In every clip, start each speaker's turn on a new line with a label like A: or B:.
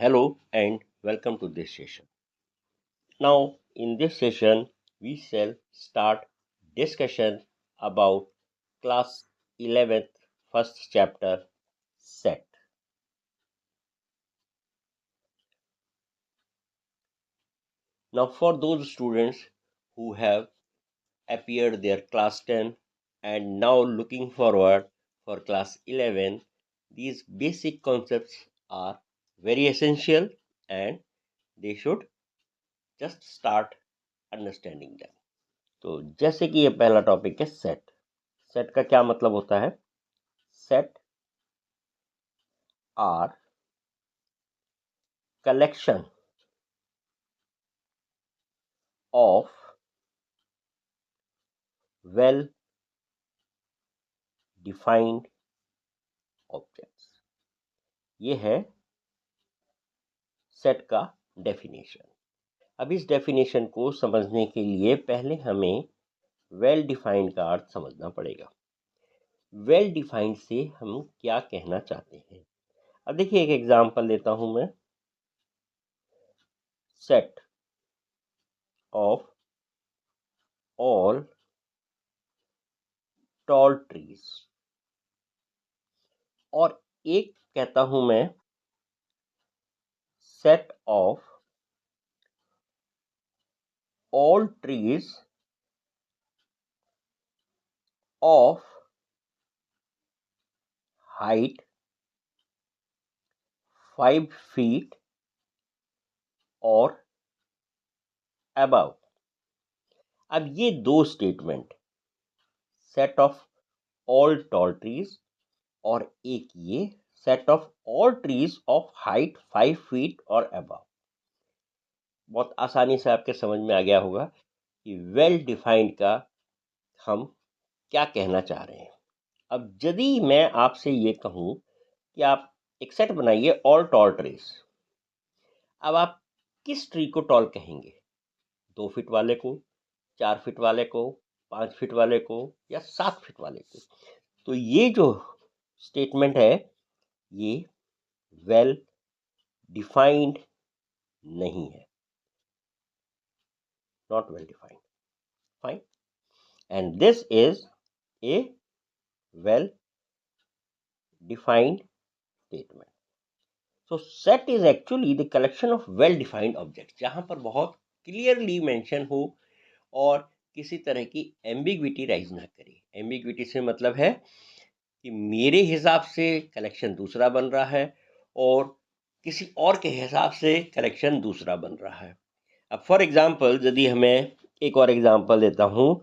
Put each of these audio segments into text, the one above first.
A: Hello and welcome to this session. Now, in this session, we shall start discussion about class 11th first chapter set. Now, for those students who have appeared their class 10 and now looking forward for class 11, these basic concepts are very essential and they should just start understanding them. तो जैसे कि ये पहला topic है set. Set का क्या मतलब होता है? Set are collection of well defined objects. ये है सेट का डेफिनेशन। अब इस डेफिनेशन को समझने के लिए पहले हमें वेल डिफाइंड का अर्थ समझना पड़ेगा। वेल डिफाइंड से हम क्या कहना चाहते हैं? अब देखिए, एक एग्जांपल लेता हूं मैं। Set of all tall trees, और एक कहता हूं मैं set of all trees of height 5 feet और above। अब ये दो statement, set of all tall trees और एक ये set of all trees of height 5 feet और above, बहुत आसानी से आपके समझ में आ गया होगा कि वेल डिफाइंड का हम क्या कहना चाह रहे हैं। अब यदि मैं आपसे ये कहूं कि आप एक सेट बनाइए ऑल टॉल ट्रीज, अब आप किस ट्री को टॉल कहेंगे? 2 फीट वाले को, 4 फीट वाले को, 5 फीट वाले को, या 7 फीट वाले को? तो ये जो स्टेटमेंट है ये वेल डिफाइंड नहीं है, not well defined. Fine, and this is a well defined statement. So set is actually the collection of well defined object, जहां पर बहुत क्लियरली मेंशन हो और किसी तरह की एम्बिग्विटी राइज ना करे। एम्बिग्विटी से मतलब है कि मेरे हिसाब से कलेक्शन दूसरा बन रहा है और किसी और के हिसाब से कलेक्शन दूसरा बन रहा है। अब फॉर एग्जांपल, यदि हमें एक और एग्जांपल देता हूं,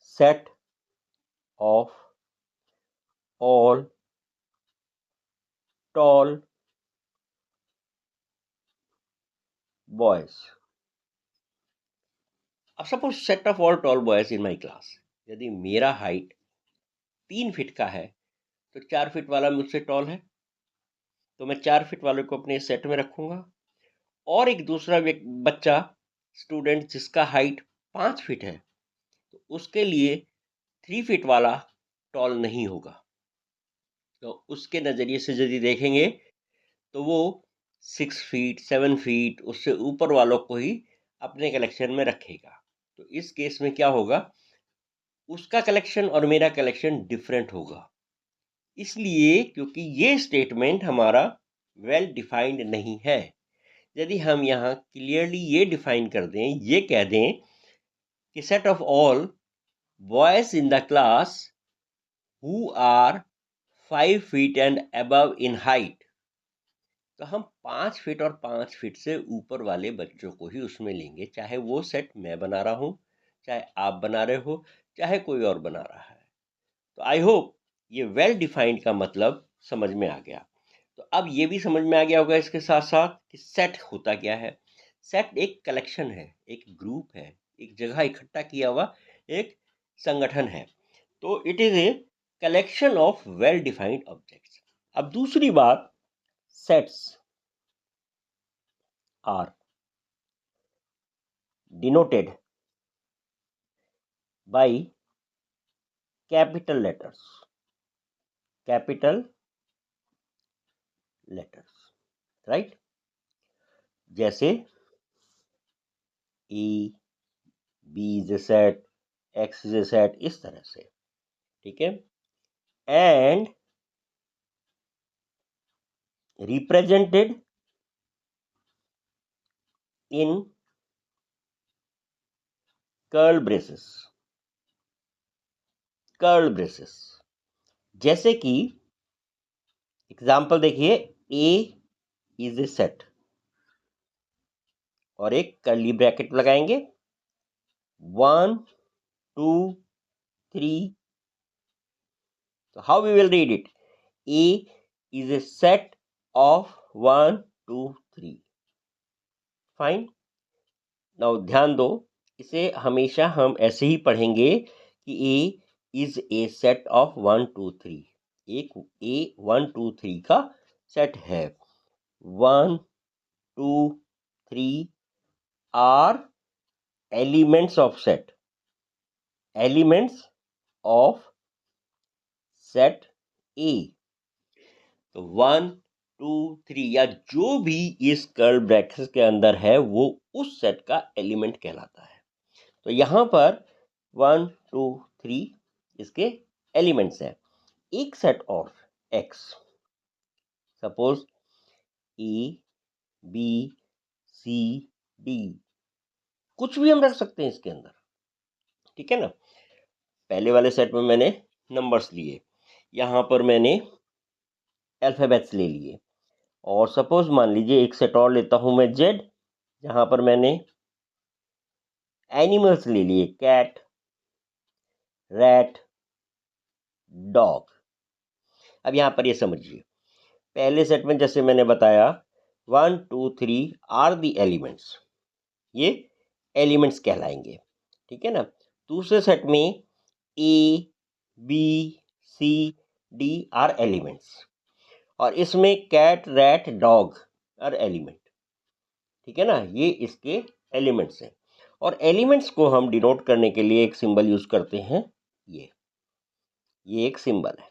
A: set of all tall boys. अब suppose set of all tall boys in my class, यदि मेरा हाइट 3 फीट का है तो 4 फीट वाला मुझसे टॉल है, तो मैं 4 फीट वाले को अपने सेट में रखूंगा, और एक दूसरा बच्चा स्टूडेंट जिसका हाइट 5 फीट है तो उसके लिए 3 फीट वाला टॉल नहीं होगा। तो उसके नज़रिए से यदि देखेंगे तो वो 6 फीट 7 फीट उससे ऊपर वालों को ही अपने कलेक्शन में रखेगा। तो इस केस में क्या होगा, उसका कलेक्शन और मेरा कलेक्शन डिफरेंट होगा, इसलिए क्योंकि ये स्टेटमेंट हमारा वेल डिफाइंड नहीं है। यदि हम यहाँ क्लियरली ये डिफाइन कर दें, ये कह दें कि set of all boys in the class who are 5 feet and above in height, तो हम 5 फीट और 5 फीट से ऊपर वाले बच्चों को ही उसमें लेंगे, चाहे वो सेट मैं बना रहा हूँ, चाहे आप बना रहे हो, चाहे कोई और बना रहा है। तो आई होप ये वेल डिफाइंड का मतलब समझ में आ गया। तो अब ये भी समझ में आ गया होगा इसके साथ साथ कि सेट होता क्या है। सेट एक कलेक्शन है, एक ग्रुप है, एक जगह इकट्ठा किया हुआ एक संगठन है। तो it is a collection of well defined objects. अब दूसरी बात, sets are denoted by capital letters, capital letters. Right. जैसे A B is a set, X is a set, इस तरह से, ठीक है। And represented in curl braces, curl braces. जैसे कि एग्जाम्पल देखिए, ए इज ए सेट और एक कर्ली ब्रैकेट लगाएंगे, 1 2 3। So how we will read it? A is a set of 1 2 3. Fine. Now ध्यान दो, इसे हमेशा हम ऐसे ही पढ़ेंगे कि A is a set of 1 2 3। एक A 1 2 3 का सेट है। 1 2 3 are elements of set, elements of set A। तो 1 2 3 या जो भी इस कर्ल ब्रैकेट के अंदर है वो उस सेट का एलिमेंट कहलाता है। तो यहाँ पर 1 2 3 इसके एलिमेंट्स हैं। एक सेट और x, suppose A B C D, कुछ भी हम रख सकते हैं इसके अंदर, ठीक है ना। पहले वाले सेट में मैंने नंबर्स लिए, यहाँ पर मैंने अल्फाबेट्स ले लिए। और सपोज मान लीजिए एक सेट और लेता हूं मैं जेड, जहां पर मैंने एनिमल्स ले लिए, कैट, रैट, डॉग। अब यहां पर ये समझिए, पहले सेट में जैसे मैंने बताया 1 2 3 आर दी एलिमेंट्स, ये एलिमेंट्स कहलाएंगे, ठीक है ना। दूसरे सेट में A B C D are elements, और इसमें cat rat dog are element, ठीक है ना। ये इसके एलिमेंट्स हैं। और एलिमेंट्स को हम डिनोट करने के लिए एक सिंबल यूज करते हैं, ये एक सिंबल है।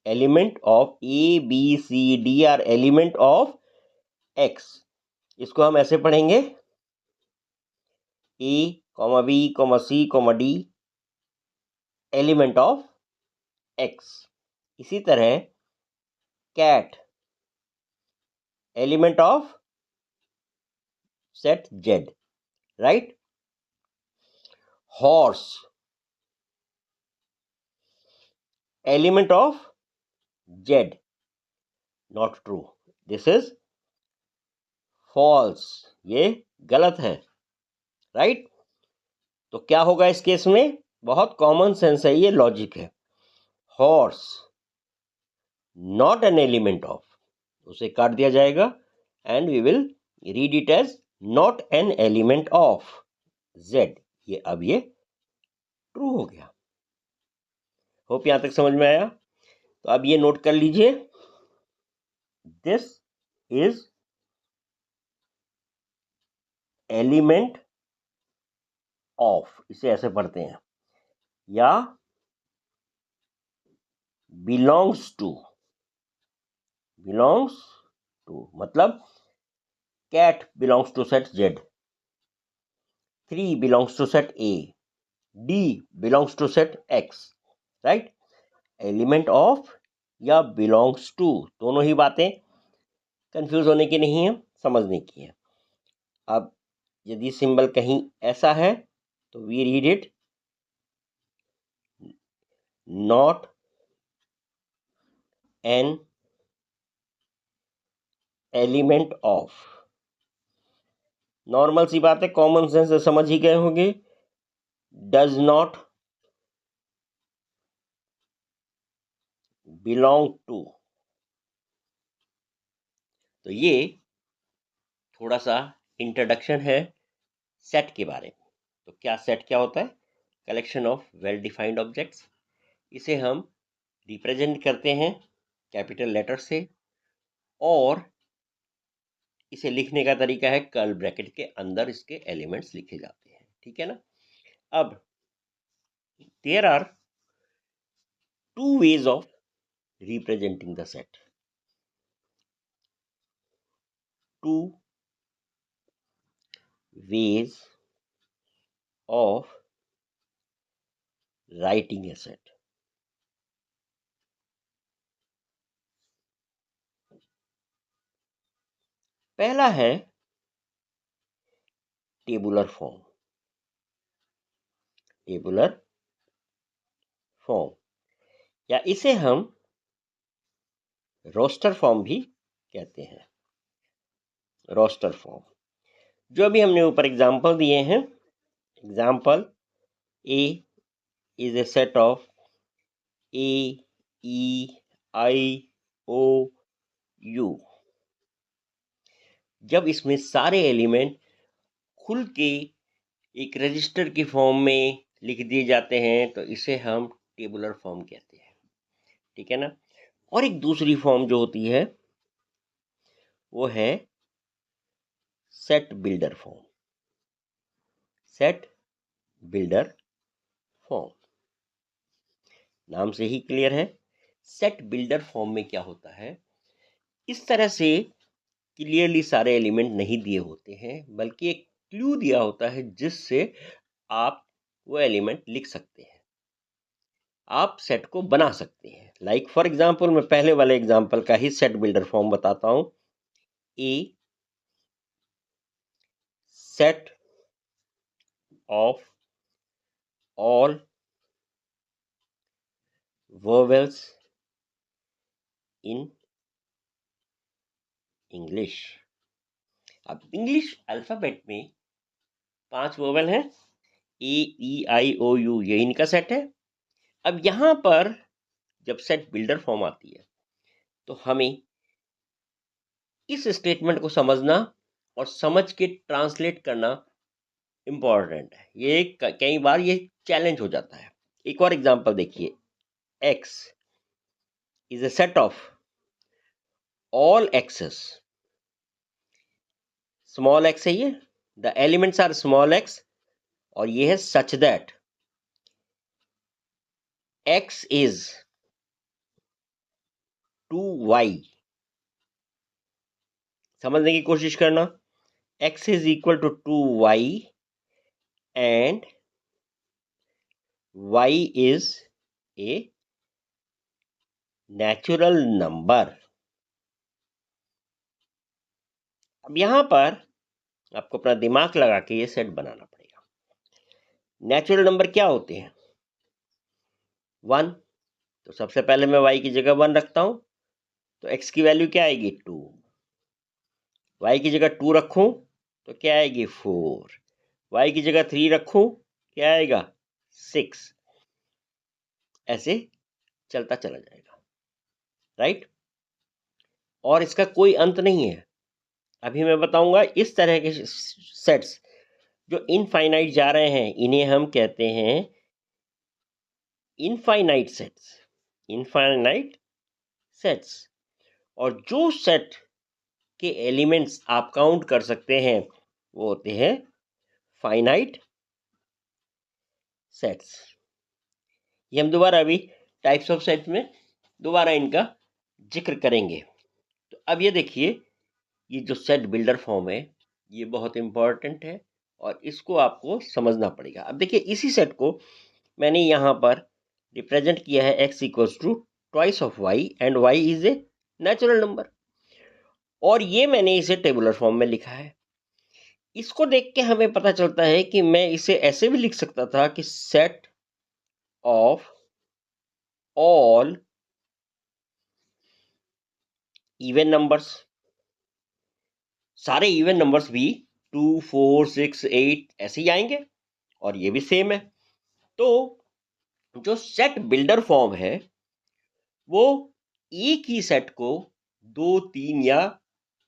A: Element of A B C D are element of X. इसको हम ऐसे पढ़ेंगे, A comma B comma C comma D element of X. इसी तरह cat element of set Z, right. Horse element of Z, not true, this is false, ये गलत है, right. तो क्या होगा इस केस में? बहुत कॉमन सेंस है, ये लॉजिक है। Horse not an element of, उसे काट दिया जाएगा and we will read it as not an element of Z. ये अब ये ट्रू हो गया। होप यहां तक समझ में आया। तो अब ये नोट कर लीजिए, दिस इज एलिमेंट ऑफ, इसे ऐसे पढ़ते हैं, या बिलोंग्स टू, बिलोंग्स टू मतलब cat belongs to set Z, 3 belongs to set A, D belongs to set X, right? Element of या belongs to, दोनों ही बातें कंफ्यूज होने की नहीं है, समझने की है। अब यदि सिंबल कहीं ऐसा है तो we read it not an element of. Normal सी बात है, कॉमन सेंस से समझ ही गए होंगे। Does not belong to. तो ये थोड़ा सा इंट्रोडक्शन है सेट के बारे में। तो क्या सेट क्या होता है? Collection of well defined objects. इसे हम रिप्रेजेंट करते हैं कैपिटल लेटर से, और इसे लिखने का तरीका है कर्ल ब्रैकेट के अंदर इसके एलिमेंट्स लिखे जाते हैं, ठीक है ना। अब there are two ways of representing the set. two ways of writing a set. पहला है टेबुलर फॉर्म। टेबुलर फॉर्म या इसे हम रोस्टर फॉर्म भी कहते हैं। रोस्टर फॉर्म जो अभी हमने ऊपर एग्जाम्पल दिए हैं। Example A is a set of A E I O U. जब इसमें सारे एलिमेंट खुल के एक रजिस्टर की फॉर्म में लिख दिए जाते हैं तो इसे हम टेबुलर फॉर्म कहते हैं। ठीक है ना। और एक दूसरी फॉर्म जो होती है वो है set builder form. Set builder form नाम से ही क्लियर है। सेट बिल्डर फॉर्म में क्या होता है, इस तरह से क्लियरली सारे एलिमेंट नहीं दिए होते हैं बल्कि एक क्लू दिया होता है जिससे आप वो एलिमेंट लिख सकते हैं, आप सेट को बना सकते हैं। लाइक फॉर एग्जांपल मैं पहले वाले एग्जांपल का ही सेट बिल्डर फॉर्म बताता हूं। A set of all vowels in English. अब इंग्लिश अल्फाबेट में 5 वोवेल हैं, ए ई आई ओ यू, ये इनका सेट है। अब यहां पर जब सेट बिल्डर फॉर्म आती है तो हमें इस स्टेटमेंट को समझना और समझ के ट्रांसलेट करना इंपॉर्टेंट है। ये कई बार ये चैलेंज हो जाता है। एक और एग्जांपल देखिए, x is a set of all x's, small x है ये, the elements are small x, और ये है such that x is to y। समझने की कोशिश करना, x is equal to 2y and y is a natural number। अब यहां पर आपको अपना दिमाग लगा के ये सेट बनाना पड़ेगा। नेचुरल नंबर क्या होते हैं? 1, तो सबसे पहले मैं y की जगह 1 रखता हूं तो x की वैल्यू क्या आएगी 2। y की जगह 2 रखूं तो क्या आएगी 4। y की जगह 3 रखूं क्या आएगा 6। ऐसे चलता चला जाएगा, राइट। और इसका कोई अंत नहीं है। अभी मैं बताऊंगा इस तरह के सेट्स जो इनफाइनाइट जा रहे हैं इन्हें हम कहते हैं इनफाइनाइट सेट्स। Infinite sets. और जो सेट के एलिमेंट्स आप काउंट कर सकते हैं वो होते हैं फाइनाइट सेट्स। ये हम दोबारा अभी टाइप्स ऑफ सेट में दोबारा इनका जिक्र करेंगे। तो अब ये देखिए, ये जो सेट बिल्डर फॉर्म है ये बहुत इंपॉर्टेंट है और इसको आपको समझना पड़ेगा। अब देखिए, इसी सेट को मैंने यहाँ पर रिप्रेजेंट किया है x equals to twice of y and y is a natural number, और ये मैंने इसे टेबुलर फॉर्म में लिखा है। इसको देख के हमें पता चलता है कि मैं इसे ऐसे भी लिख सकता था कि set of all even numbers, सारे इवन नंबर्स भी 2, 4, 6, 8 ऐसे ही आएंगे, और ये भी सेम है। तो जो सेट बिल्डर फॉर्म है वो एक ही सेट को 2, 3 या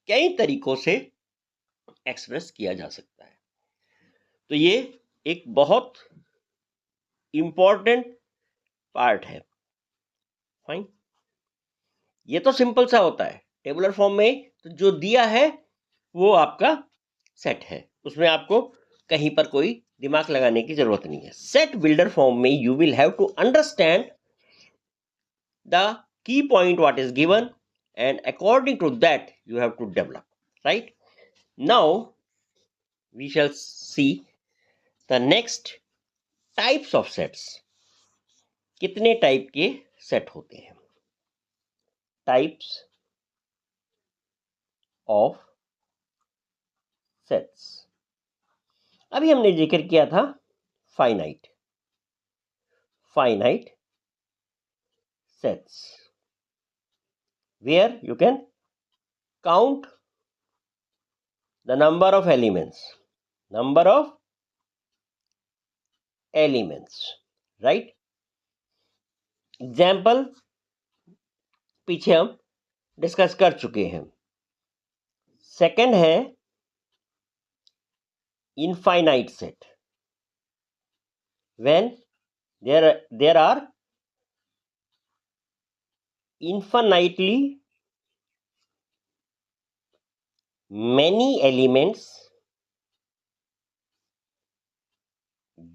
A: कई तरीकों से एक्सप्रेस किया जा सकता है। तो ये एक बहुत इंपॉर्टेंट पार्ट है। फाइन, ये तो सिंपल सा होता है। टेबुलर फॉर्म में तो जो दिया है वो आपका सेट है, उसमें आपको कहीं पर कोई दिमाग लगाने की जरूरत नहीं है। सेट बिल्डर फॉर्म में you will have to understand the key point what is given and according to that you have to develop, right. Now we shall see the next types of sets. कितने type के set होते हैं? Types of sets. अभी हमने जिक्र किया था finite sets where you can count the number of elements, right? Example पीछे हम डिस्कस कर चुके हैं. सेकंड है infinite set, when there are infinitely many elements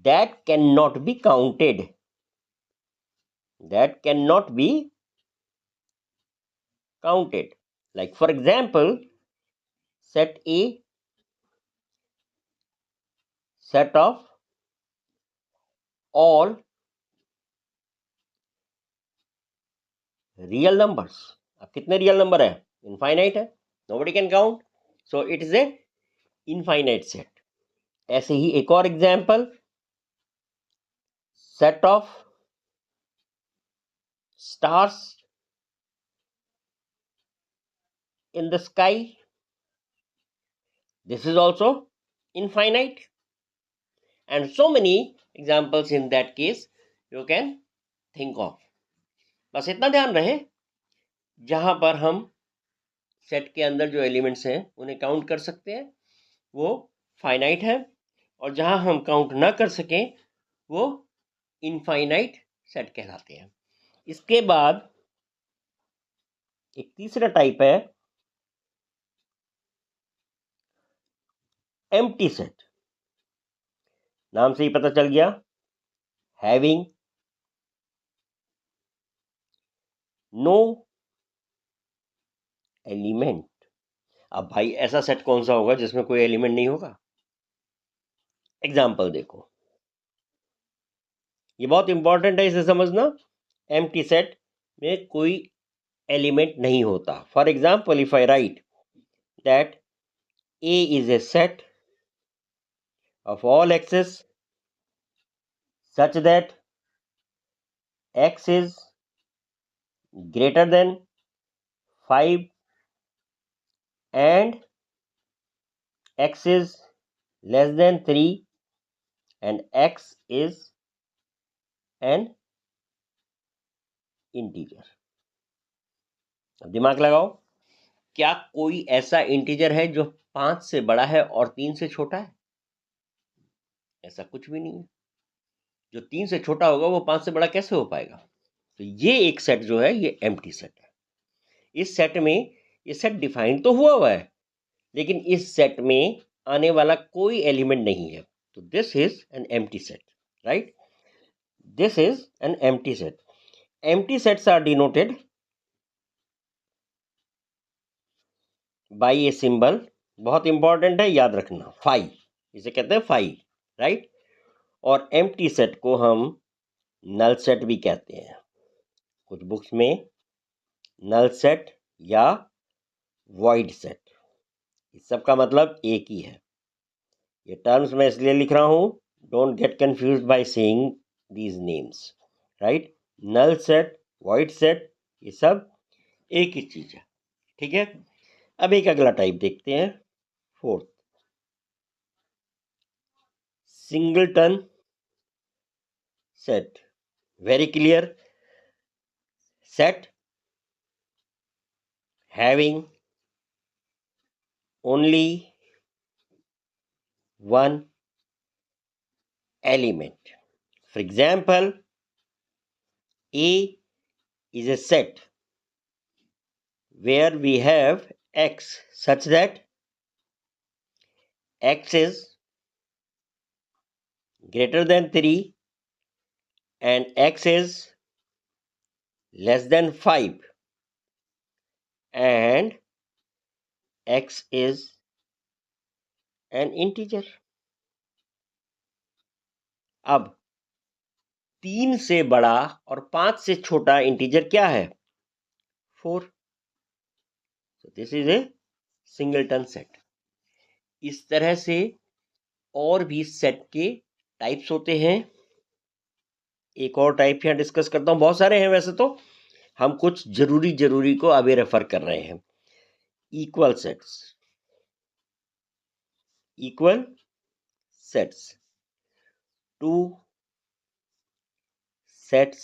A: that cannot be counted, like for example set A, set of all real numbers. अब कितने real number है? Infinite है, nobody can count, so it is a infinite set. ऐसे ही एक और example, set of stars in the sky, this is also infinite, and so many examples in that case you can think of. बस इतना ध्यान रहे, जहां पर हम सेट के अंदर जो एलिमेंट्स हैं उन्हें काउंट कर सकते हैं वो फाइनाइट है, और जहां हम काउंट ना कर सकें वो इनफाइनाइट सेट कहलाते हैं. इसके बाद एक तीसरा टाइप है एम्प्टी सेट. नाम से ही पता चल गया, हैविंग नो एलिमेंट. अब भाई ऐसा सेट कौन सा होगा जिसमें कोई एलिमेंट नहीं होगा? एग्जाम्पल देखो, ये बहुत इंपॉर्टेंट है, इसे समझना. एम्प्टी सेट में कोई एलिमेंट नहीं होता. For example if I right that A is a set of all x's such that x is greater than 5 and x is less than 3 and x is an integer. अब दिमाग लगाओ, क्या कोई ऐसा इंटीजर है जो 5 से बड़ा है और 3 से छोटा है? ऐसा कुछ भी नहीं है. जो 3 से छोटा होगा वो 5 से बड़ा कैसे हो पाएगा? तो ये एक सेट जो है ये एम्प्टी सेट है. इस सेट में ये सेट डिफाइन तो हुआ है, लेकिन इस सेट में आने वाला कोई एलिमेंट नहीं है. तो this is an empty set, right? This is an empty set. Empty sets are denoted by a symbol. बहुत इंपॉर्टेंट है, याद रखना, फाई. इसे कहते हैं फाई, राइट? और एम्प्टी सेट को हम नल सेट भी कहते हैं. कुछ बुक्स में नल सेट या वॉइड सेट, इस सब का मतलब एक ही है. ये टर्म्स मैं इसलिए लिख रहा हूं, don't get confused by saying these names, right? Null set, void set, ये सब एक ही चीज है, ठीक है? अब एक अगला टाइप देखते हैं, fourth, singleton set. Very clear, set having only one element. For example, A is a set where we have x such that x is greater than 3 and x is less than 5 and x is an integer. अब 3 से बड़ा और 5 से छोटा integer क्या है? 4. So this is a singleton set. इस तरह से और भी सेट के टाइप्स होते हैं। एक और टाइप यहाँ डिस्कस करता हूँ, बहुत सारे हैं वैसे तो, हम कुछ जरूरी को अभी रेफर कर रहे हैं। Equal sets, equal sets, two sets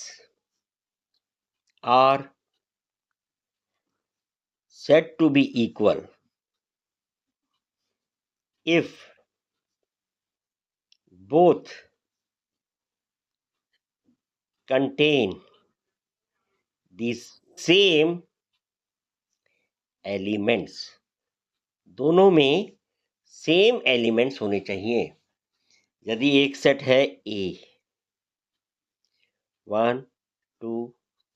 A: are said to be equal if both contain the same elements. दोनों में सेम एलिमेंट्स होने चाहिए। यदि एक सेट है A 1 2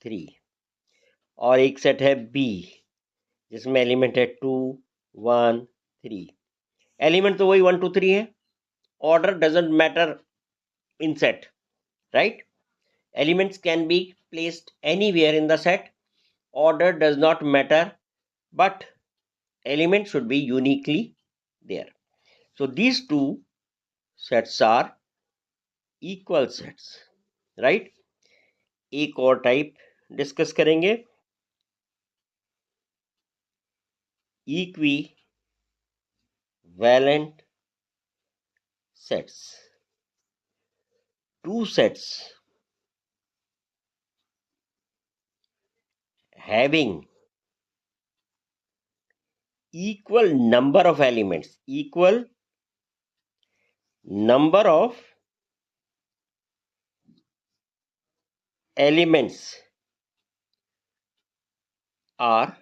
A: 3 और एक सेट है B जिसमें एलिमेंट है 2 1 3, एलिमेंट तो वही 1 2 3 है, order doesn't matter in set, right? Elements can be placed anywhere in the set. Order does not matter, but elements should be uniquely there. So these two sets are equal sets, right? एक और type discuss करेंगे, equivalent sets. Two sets having equal number of elements, equal number of elements are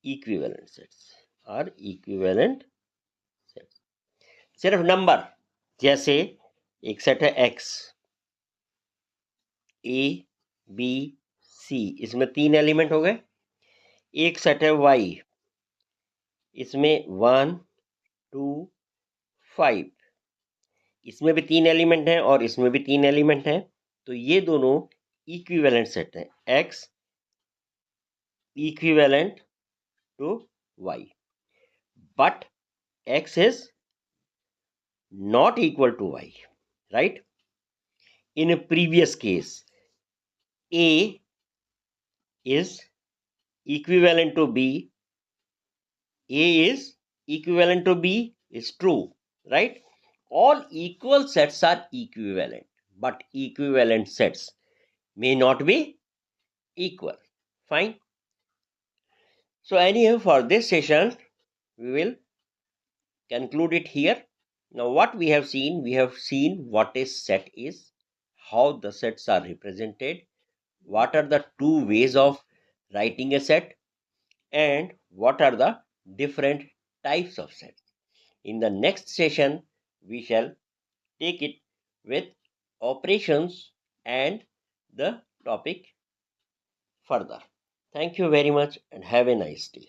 A: equivalent sets, are equivalent sets. सिर्फ number, जैसे एक set है X, A B C, इसमें 3 element हो गए। एक सेट है Y, इसमें 1 2 5, इसमें भी 3 एलिमेंट हैं और इसमें भी 3 एलिमेंट हैं, तो ये दोनों इक्विवेलेंट सेट हैं। X equivalent to Y, but X is not equal to Y, right? In a previous case, A is equivalent to B, A is equivalent to B is true, right? All equal sets are equivalent, but equivalent sets may not be equal. Fine. So anyhow, for this session, we will conclude it here. Now what we have seen what a set is, how the sets are represented, what are the two ways of writing a set, and what are the different types of sets. In the next session, we shall take it with operations and the topic further. Thank you very much and have a nice day.